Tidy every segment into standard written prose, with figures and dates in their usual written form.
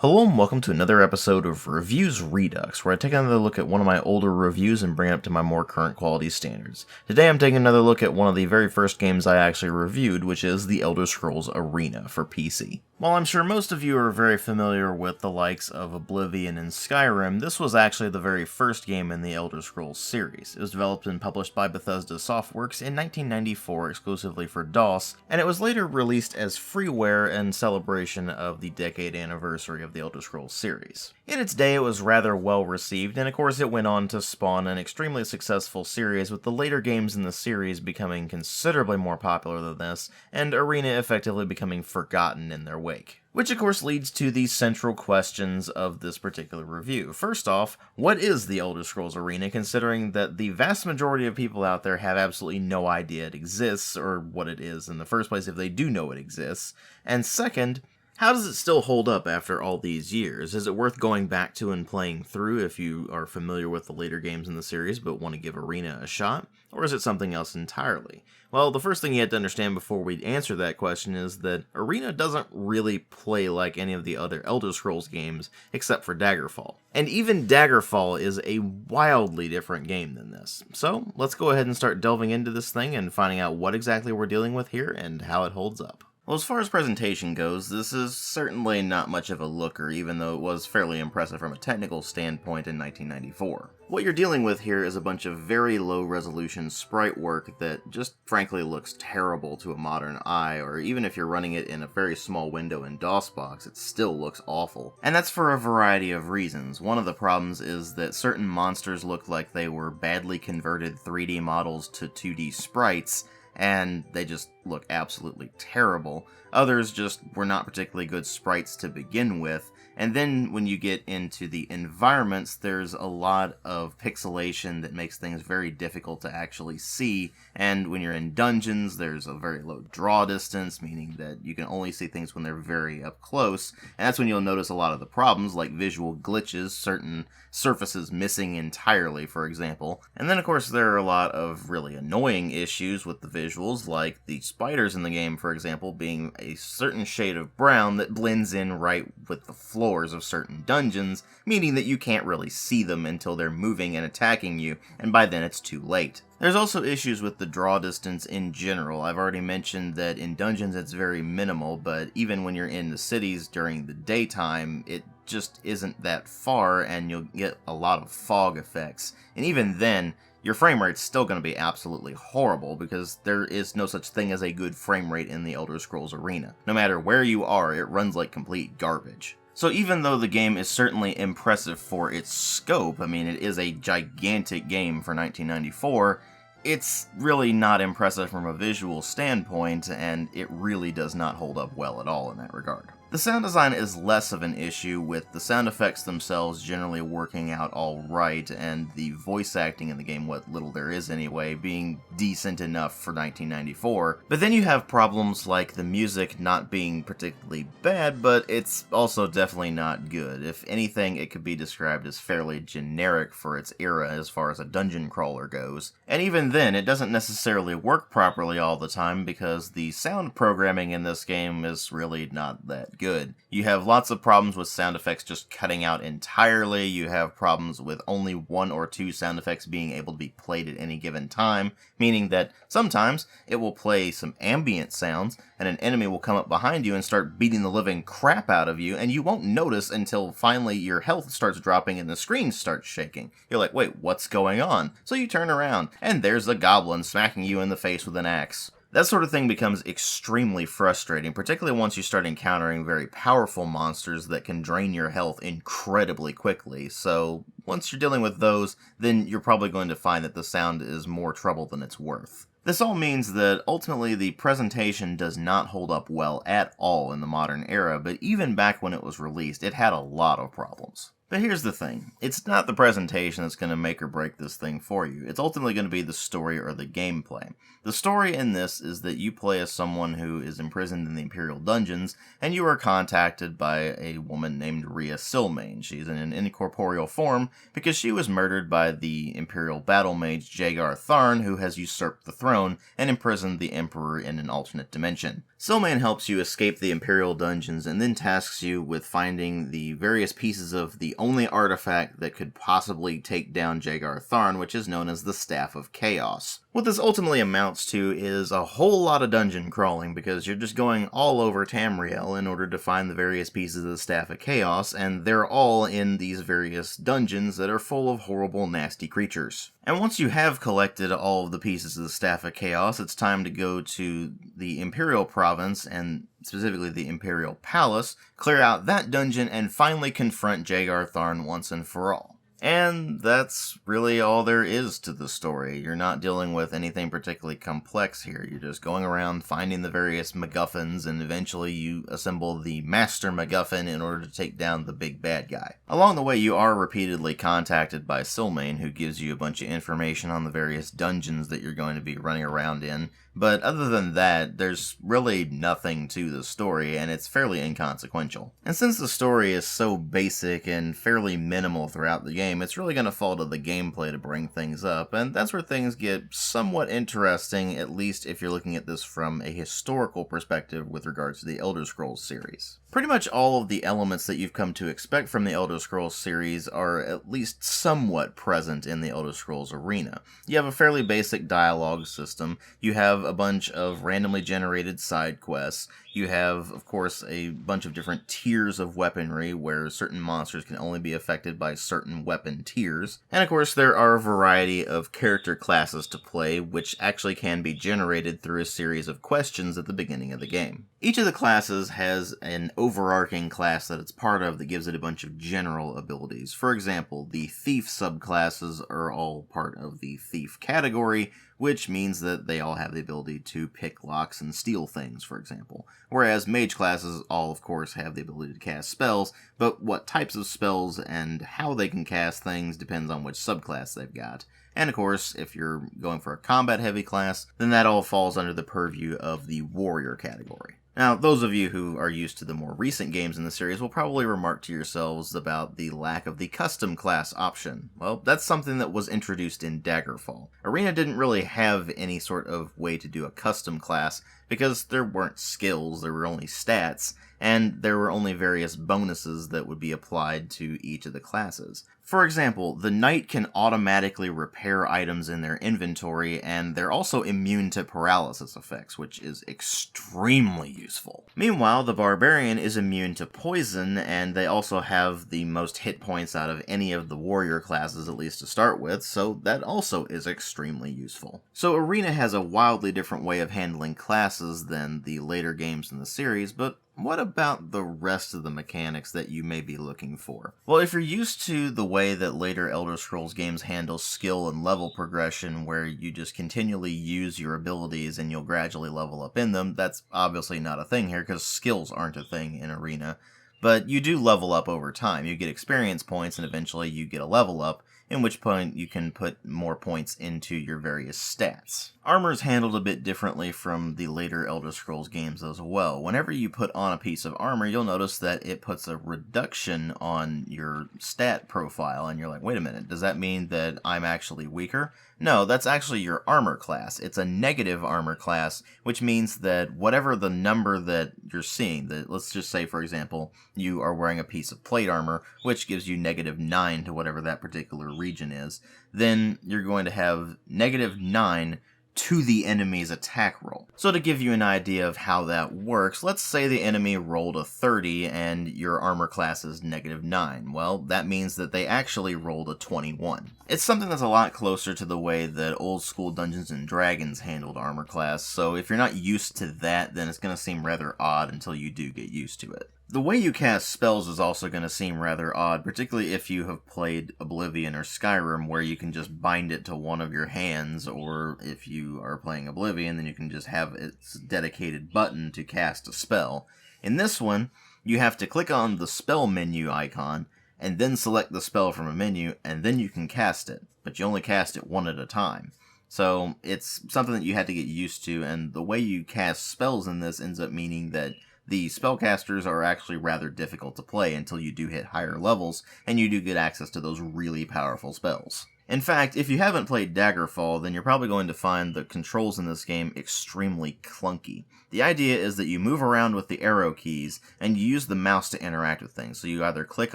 Hello and welcome to another episode of Reviews Redux, where I take another look at one of my older reviews and bring it up to my more current quality standards. Today I'm taking another look at one of the very first games I actually reviewed, which is The Elder Scrolls Arena for PC. While I'm sure most of you are very familiar with the likes of Oblivion and Skyrim, this was actually the very first game in the Elder Scrolls series. It was developed and published by Bethesda Softworks in 1994 exclusively for DOS, and it was later released as freeware in celebration of the decade anniversary of the Elder Scrolls series. In its day, it was rather well received, and of course it went on to spawn an extremely successful series, with the later games in the series becoming considerably more popular than this, and Arena effectively becoming forgotten in their wake. Which of course leads to the central questions of this particular review. First off, what is the Elder Scrolls Arena, considering that the vast majority of people out there have absolutely no idea it exists, or what it is in the first place if they do know it exists? And second, how does it still hold up after all these years? Is it worth going back to and playing through if you are familiar with the later games in the series but want to give Arena a shot? Or is it something else entirely? Well, the first thing you have to understand before we answer that question is that Arena doesn't really play like any of the other Elder Scrolls games except for Daggerfall. And even Daggerfall is a wildly different game than this. So, let's go ahead and start delving into this thing and finding out what exactly we're dealing with here and how it holds up. Well, as far as presentation goes, this is certainly not much of a looker, even though it was fairly impressive from a technical standpoint in 1994. What you're dealing with here is a bunch of very low-resolution sprite work that just frankly looks terrible to a modern eye, or even if you're running it in a very small window in DOSBox, it still looks awful. And that's for a variety of reasons. One of the problems is that certain monsters look like they were badly converted 3D models to 2D sprites, and they just look absolutely terrible. Others just were not particularly good sprites to begin with, and then when you get into the environments, there's a lot of pixelation that makes things very difficult to actually see, and when you're in dungeons, there's a very low draw distance, meaning that you can only see things when they're very up close, and that's when you'll notice a lot of the problems, like visual glitches, certain surfaces missing entirely, for example. And then of course there are a lot of really annoying issues with the visuals, like the spiders in the game, for example, being a certain shade of brown that blends in right with the floors of certain dungeons, meaning that you can't really see them until they're moving and attacking you, and by then it's too late. There's also issues with the draw distance in general. I've already mentioned that in dungeons it's very minimal, but even when you're in the cities during the daytime, it just isn't that far, and you'll get a lot of fog effects. And even then, your frame rate's still going to be absolutely horrible, because there is no such thing as a good frame rate in the Elder Scrolls Arena. No matter where you are, it runs like complete garbage. So even though the game is certainly impressive for its scope, I mean, it is a gigantic game for 1994, it's really not impressive from a visual standpoint, and it really does not hold up well at all in that regard. The sound design is less of an issue, with the sound effects themselves generally working out alright, and the voice acting in the game, what little there is anyway, being decent enough for 1994. But then you have problems like the music not being particularly bad, but it's also definitely not good. If anything, it could be described as fairly generic for its era as far as a dungeon crawler goes. And even then, it doesn't necessarily work properly all the time, because the sound programming in this game is really not that good. You have lots of problems with sound effects just cutting out entirely. You have problems with only one or two sound effects being able to be played at any given time, meaning that sometimes it will play some ambient sounds and an enemy will come up behind you and start beating the living crap out of you, and you won't notice until finally your health starts dropping and the screen starts shaking. You're like, wait, what's going on? So you turn around, and there's a goblin smacking you in the face with an axe. That sort of thing becomes extremely frustrating, particularly once you start encountering very powerful monsters that can drain your health incredibly quickly. So once you're dealing with those, then you're probably going to find that the sound is more trouble than it's worth. This all means that ultimately the presentation does not hold up well at all in the modern era, but even back when it was released, it had a lot of problems. But here's the thing, it's not the presentation that's going to make or break this thing for you. It's ultimately going to be the story or the gameplay. The story in this is that you play as someone who is imprisoned in the Imperial dungeons, and you are contacted by a woman named Rhea Silmain. She's in an incorporeal form because she was murdered by the Imperial battle mage Jagar Tharn, who has usurped the throne and imprisoned the Emperor in an alternate dimension. Silmain helps you escape the Imperial dungeons and then tasks you with finding the various pieces of the only artifact that could possibly take down Jagar Tharn, which is known as the Staff of Chaos. What this ultimately amounts to is a whole lot of dungeon crawling, because you're just going all over Tamriel in order to find the various pieces of the Staff of Chaos, and they're all in these various dungeons that are full of horrible, nasty creatures. And once you have collected all of the pieces of the Staff of Chaos, it's time to go to the Imperial Province, and specifically the Imperial Palace, clear out that dungeon, and finally confront Jagar Tharn once and for all. And that's really all there is to the story. You're not dealing with anything particularly complex here. You're just going around finding the various MacGuffins, and eventually you assemble the Master MacGuffin in order to take down the big bad guy. Along the way, you are repeatedly contacted by Silmain, who gives you a bunch of information on the various dungeons that you're going to be running around in. But other than that, there's really nothing to the story, and it's fairly inconsequential. And since the story is so basic and fairly minimal throughout the game, it's really going to fall to the gameplay to bring things up, and that's where things get somewhat interesting, at least if you're looking at this from a historical perspective with regards to the Elder Scrolls series. Pretty much all of the elements that you've come to expect from the Elder Scrolls series are at least somewhat present in the Elder Scrolls arena. You have a fairly basic dialogue system, you have a bunch of randomly generated side quests, you have, of course, a bunch of different tiers of weaponry where certain monsters can only be affected by certain weapon tiers, and of course there are a variety of character classes to play, which actually can be generated through a series of questions at the beginning of the game. Each of the classes has an overarching class that it's part of that gives it a bunch of general abilities. For example, the Thief subclasses are all part of the Thief category, which means that they all have the ability to pick locks and steal things, for example. Whereas mage classes all, of course, have the ability to cast spells, but what types of spells and how they can cast things depends on which subclass they've got. And of course, if you're going for a combat-heavy class, then that all falls under the purview of the warrior category. Now, those of you who are used to the more recent games in the series will probably remark to yourselves about the lack of the custom class option. Well, that's something that was introduced in Daggerfall. Arena didn't really have any sort of way to do a custom class because there weren't skills, there were only stats, and there were only various bonuses that would be applied to each of the classes. For example, the Knight can automatically repair items in their inventory, and they're also immune to paralysis effects, which is extremely useful. Meanwhile, the Barbarian is immune to poison, and they also have the most hit points out of any of the warrior classes, at least to start with, so that also is extremely useful. So Arena has a wildly different way of handling classes than the later games in the series, but what about the rest of the mechanics that you may be looking for? Well, if you're used to the way that later Elder Scrolls games handle skill and level progression, where you just continually use your abilities and you'll gradually level up in them, that's obviously not a thing here, because skills aren't a thing in Arena. But you do level up over time. You get experience points, and eventually you get a level up, in which point you can put more points into your various stats. Armor is handled a bit differently from the later Elder Scrolls games as well. Whenever you put on a piece of armor, you'll notice that it puts a reduction on your stat profile, and you're like, wait a minute, does that mean that I'm actually weaker? No, that's actually your armor class. It's a negative armor class, which means that whatever the number that you're seeing, that let's just say, for example, you are wearing a piece of plate armor, which gives you -9 to whatever that particular region is, then you're going to have -9 to the enemy's attack roll. So to give you an idea of how that works, let's say the enemy rolled a 30 and your armor class is -9. Well, that means that they actually rolled a 21. It's something that's a lot closer to the way that old school Dungeons & Dragons handled armor class, so if you're not used to that, then it's going to seem rather odd until you do get used to it. The way you cast spells is also going to seem rather odd, particularly if you have played Oblivion or Skyrim, where you can just bind it to one of your hands, or if you are playing Oblivion, then you can just have its dedicated button to cast a spell. In this one, you have to click on the spell menu icon, and then select the spell from a menu, and then you can cast it, but you only cast it one at a time. So it's something that you had to get used to, and the way you cast spells in this ends up meaning that the spellcasters are actually rather difficult to play until you do hit higher levels, and you do get access to those really powerful spells. In fact, if you haven't played Daggerfall, then you're probably going to find the controls in this game extremely clunky. The idea is that you move around with the arrow keys, and you use the mouse to interact with things. So you either click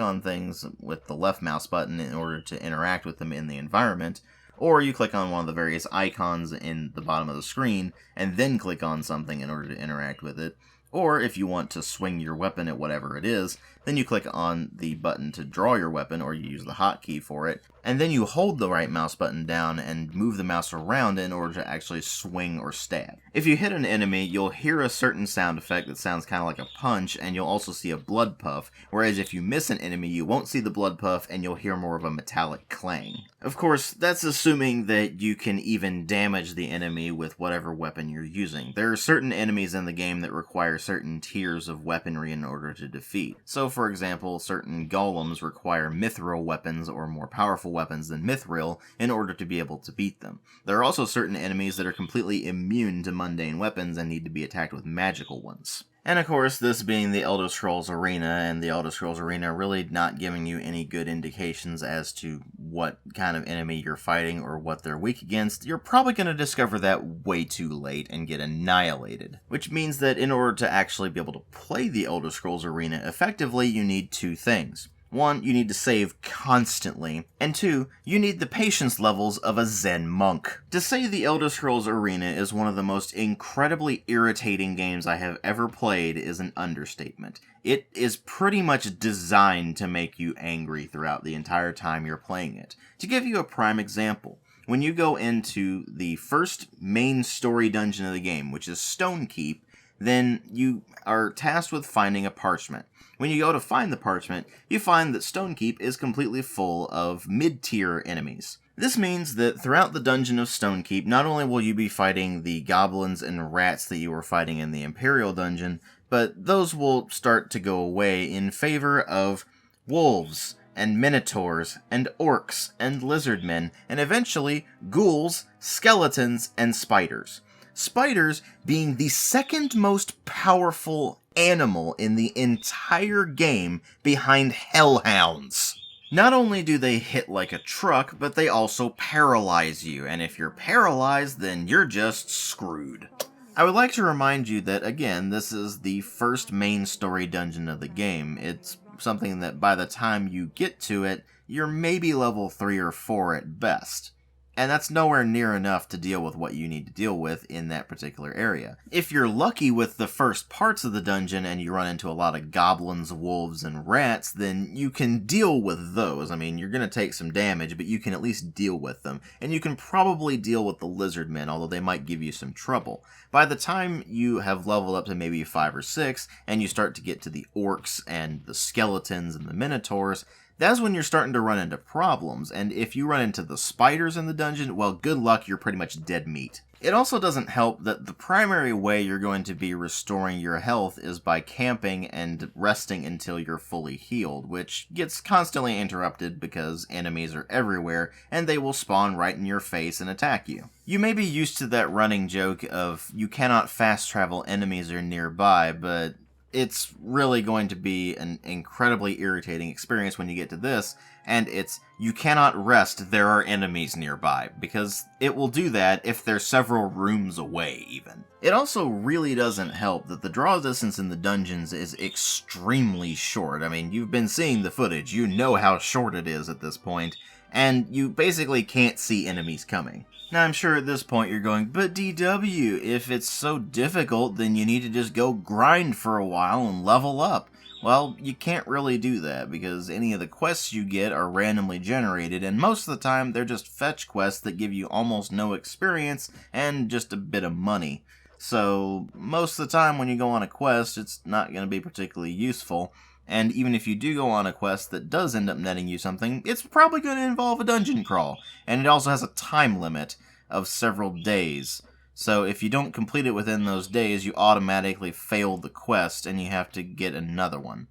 on things with the left mouse button in order to interact with them in the environment, or you click on one of the various icons in the bottom of the screen, and then click on something in order to interact with it. Or if you want to swing your weapon at whatever it is, then you click on the button to draw your weapon, or you use the hotkey for it, and then you hold the right mouse button down and move the mouse around in order to actually swing or stab. If you hit an enemy, you'll hear a certain sound effect that sounds kind of like a punch, and you'll also see a blood puff, whereas if you miss an enemy, you won't see the blood puff, and you'll hear more of a metallic clang. Of course, that's assuming that you can even damage the enemy with whatever weapon you're using. There are certain enemies in the game that require certain tiers of weaponry in order to defeat. So, for example, certain golems require mithril weapons or more powerful weapons than mithril in order to be able to beat them. There are also certain enemies that are completely immune to mundane weapons and need to be attacked with magical ones. And of course, this being the Elder Scrolls Arena, and the Elder Scrolls Arena really not giving you any good indications as to what kind of enemy you're fighting or what they're weak against, you're probably going to discover that way too late and get annihilated. Which means that in order to actually be able to play the Elder Scrolls Arena effectively, you need two things. One, you need to save constantly, and two, you need the patience levels of a Zen monk. To say the Elder Scrolls Arena is one of the most incredibly irritating games I have ever played is an understatement. It is pretty much designed to make you angry throughout the entire time you're playing it. To give you a prime example, when you go into the first main story dungeon of the game, which is Stonekeep, then you are tasked with finding a parchment. When you go to find the parchment, you find that Stonekeep is completely full of mid-tier enemies. This means that throughout the dungeon of Stonekeep, not only will you be fighting the goblins and rats that you were fighting in the Imperial dungeon, but those will start to go away in favor of wolves, and minotaurs, and orcs, and lizardmen, and eventually ghouls, skeletons, and spiders. Spiders being the second most powerful animal in the entire game behind hellhounds. Not only do they hit like a truck, but they also paralyze you, and if you're paralyzed, then you're just screwed. I would like to remind you that, again, this is the first main story dungeon of the game. It's something that by the time you get to it, you're maybe level 3 or 4 at best. And that's nowhere near enough to deal with what you need to deal with in that particular area. If you're lucky with the first parts of the dungeon and you run into a lot of goblins, wolves, and rats, then you can deal with those. I mean, you're going to take some damage, but you can at least deal with them. And you can probably deal with the lizardmen, although they might give you some trouble. By the time you have leveled up to maybe 5 or 6, and you start to get to the orcs and the skeletons and the minotaurs, that's when you're starting to run into problems, and if you run into the spiders in the dungeon, well, good luck, you're pretty much dead meat. It also doesn't help that the primary way you're going to be restoring your health is by camping and resting until you're fully healed, which gets constantly interrupted because enemies are everywhere, and they will spawn right in your face and attack you. You may be used to that running joke of you cannot fast travel enemies are nearby, but it's really going to be an incredibly irritating experience when you get to this, and it's you cannot rest, there are enemies nearby, because it will do that if they're several rooms away, even. It also really doesn't help that the draw distance in the dungeons is extremely short. I mean, you've been seeing the footage, you know how short it is at this point, and you basically can't see enemies coming. Now, I'm sure at this point you're going, but DW, if it's so difficult, then you need to just go grind for a while and level up. Well, you can't really do that, because any of the quests you get are randomly generated, and most of the time they're just fetch quests that give you almost no experience and just a bit of money. So, most of the time when you go on a quest, it's not going to be particularly useful. And even if you do go on a quest that does end up netting you something, it's probably going to involve a dungeon crawl. And it also has a time limit of several days. So if you don't complete it within those days, you automatically fail the quest and you have to get another one.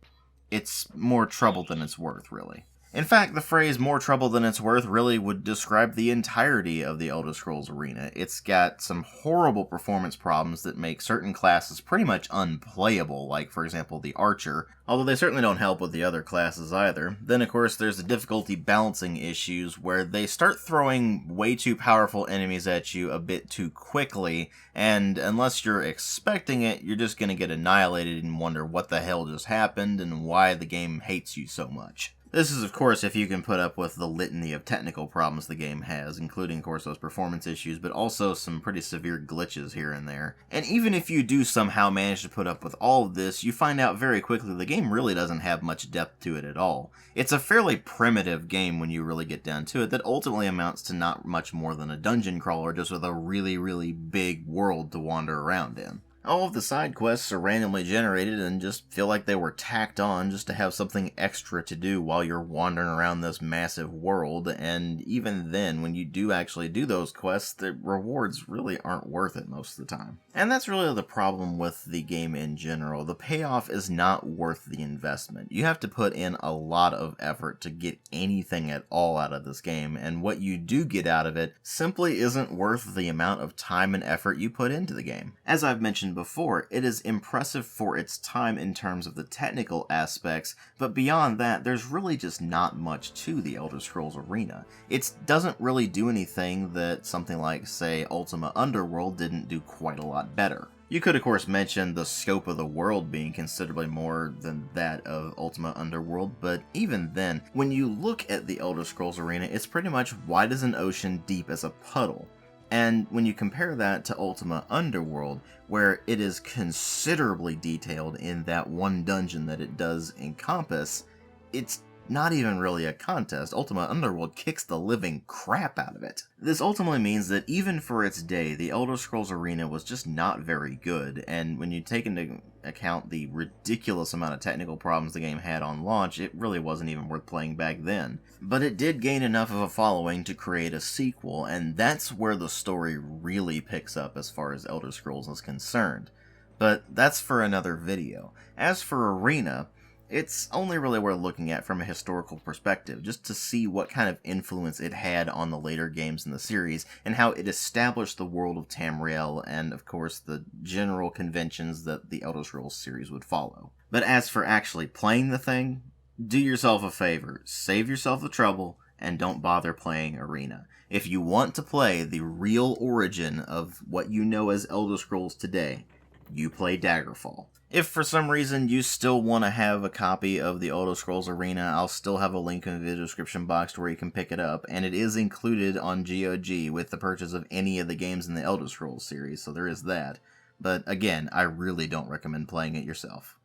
It's more trouble than it's worth, really. In fact, the phrase more trouble than it's worth really would describe the entirety of the Elder Scrolls Arena. It's got some horrible performance problems that make certain classes pretty much unplayable, like for example the Archer, although they certainly don't help with the other classes either. Then of course there's the difficulty balancing issues where they start throwing way too powerful enemies at you a bit too quickly, and unless you're expecting it, you're just going to get annihilated and wonder what the hell just happened and why the game hates you so much. This is, of course, if you can put up with the litany of technical problems the game has, including, of course, those performance issues, but also some pretty severe glitches here and there. And even if you do somehow manage to put up with all of this, you find out very quickly the game really doesn't have much depth to it at all. It's a fairly primitive game when you really get down to it that ultimately amounts to not much more than a dungeon crawler, just with a really, really big world to wander around in. All of the side quests are randomly generated and just feel like they were tacked on just to have something extra to do while you're wandering around this massive world, and even then, when you do actually do those quests, the rewards really aren't worth it most of the time. And that's really the problem with the game in general. The payoff is not worth the investment. You have to put in a lot of effort to get anything at all out of this game, and what you do get out of it simply isn't worth the amount of time and effort you put into the game. As I've mentioned before, it is impressive for its time in terms of the technical aspects, but beyond that, there's really just not much to the Elder Scrolls Arena. It doesn't really do anything that something like, say, Ultima Underworld didn't do quite a lot better. You could, of course, mention the scope of the world being considerably more than that of Ultima Underworld, but even then, when you look at the Elder Scrolls Arena, it's pretty much wide as an ocean, deep as a puddle. And when you compare that to Ultima Underworld, where it is considerably detailed in that one dungeon that it does encompass, it's not even really a contest. Ultima Underworld kicks the living crap out of it. This ultimately means that even for its day, the Elder Scrolls Arena was just not very good, and when you take into account the ridiculous amount of technical problems the game had on launch, it really wasn't even worth playing back then. But it did gain enough of a following to create a sequel, and that's where the story really picks up as far as Elder Scrolls is concerned. But that's for another video. As for Arena, it's only really worth looking at from a historical perspective, just to see what kind of influence it had on the later games in the series, and how it established the world of Tamriel, and of course the general conventions that the Elder Scrolls series would follow. But as for actually playing the thing, do yourself a favor, save yourself the trouble, and don't bother playing Arena. If you want to play the real origin of what you know as Elder Scrolls today, you play Daggerfall. If for some reason you still want to have a copy of the Elder Scrolls Arena, I'll still have a link in the video description box where you can pick it up, and it is included on GOG with the purchase of any of the games in the Elder Scrolls series, so there is that. But again, I really don't recommend playing it yourself.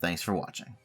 Thanks for watching.